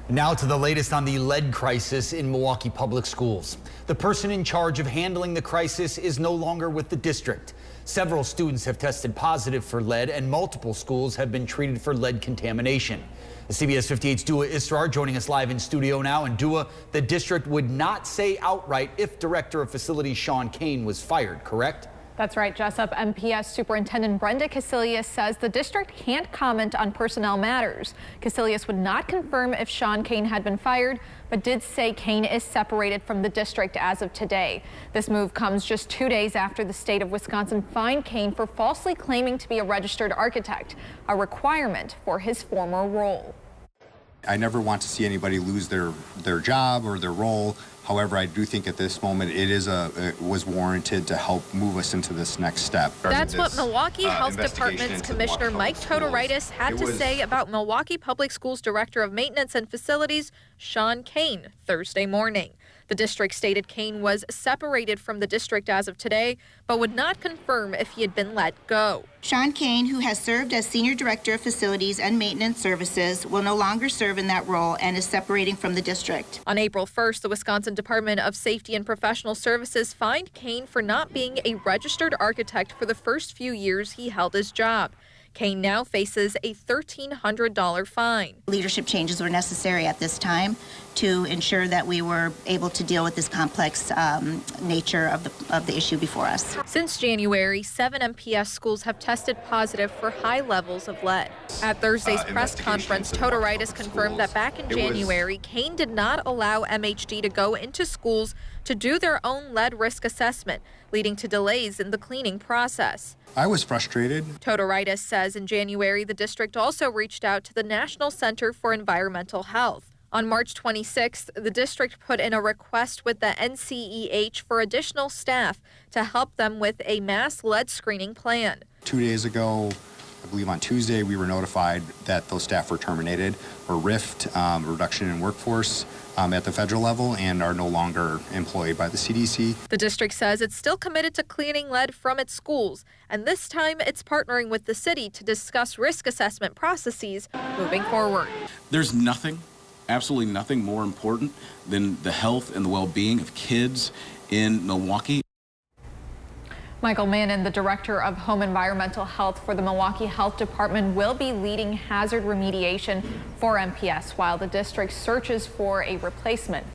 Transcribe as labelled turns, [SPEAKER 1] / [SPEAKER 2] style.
[SPEAKER 1] Now to the latest on the lead crisis in Milwaukee Public Schools. The person in charge of handling the crisis is no longer with the district. Several students have tested positive for lead and multiple schools have been treated for lead contamination. The CBS 58's Dua Israr joining us live in studio now. And Dua, the district would not say outright if Director of Facilities Sean Kane was fired, correct?
[SPEAKER 2] That's right, Jessup. MPS Superintendent Brenda Casilius says the district can't comment on personnel matters. Casilius would not confirm if Sean Kane had been fired, but did say Kane is separated from the district as of today. This move comes just 2 days after the state of Wisconsin fined Kane for falsely claiming to be a registered architect, a requirement for his former role.
[SPEAKER 3] I never want to see anybody lose their job or their role. However, I do think at this moment it was warranted to help move us into this next step.
[SPEAKER 4] That's what Milwaukee Health Department's Commissioner Mike Todoritis had to say about Milwaukee Public Schools Director of Maintenance and Facilities Sean Kane Thursday morning. The district stated Kane was separated from the district as of today, but would not confirm if he had been let go.
[SPEAKER 5] Sean Kane, who has served as Senior Director of Facilities and Maintenance Services, will no longer serve in that role and is separating from the district.
[SPEAKER 4] On April 1st, the Wisconsin Department of Safety and Professional Services fined Kane for not being a registered architect for the first few years he held his job. Kane now faces a $1,300 fine.
[SPEAKER 5] Leadership changes were necessary at this time to ensure that we were able to deal with this complex nature of the issue before us.
[SPEAKER 4] Since January, 7 MPS schools have tested positive for high levels of lead. At Thursday's press conference, Todoritis confirmed that back in January, Kane did not allow MHD to go into schools to do their own lead risk assessment, leading to delays in the cleaning process.
[SPEAKER 3] I was frustrated.
[SPEAKER 4] Todoritis says in January, the district also reached out to the National Center for Environmental Health. On March 26th, the district put in a request with the NCEH for additional staff to help them with a mass lead screening plan.
[SPEAKER 3] 2 days ago, I believe on Tuesday, we were notified that those staff were terminated or RIFed, reduction in workforce at the federal level, and are no longer employed by the CDC.
[SPEAKER 4] The district says it's still committed to cleaning lead from its schools, and this time it's partnering with the city to discuss risk assessment processes moving forward.
[SPEAKER 6] There's nothing, absolutely nothing more important than the health and the well-being of kids in Milwaukee.
[SPEAKER 2] Michael Mannon, the Director of Home Environmental Health for the Milwaukee Health Department, will be leading hazard remediation for MPS while the district searches for a replacement.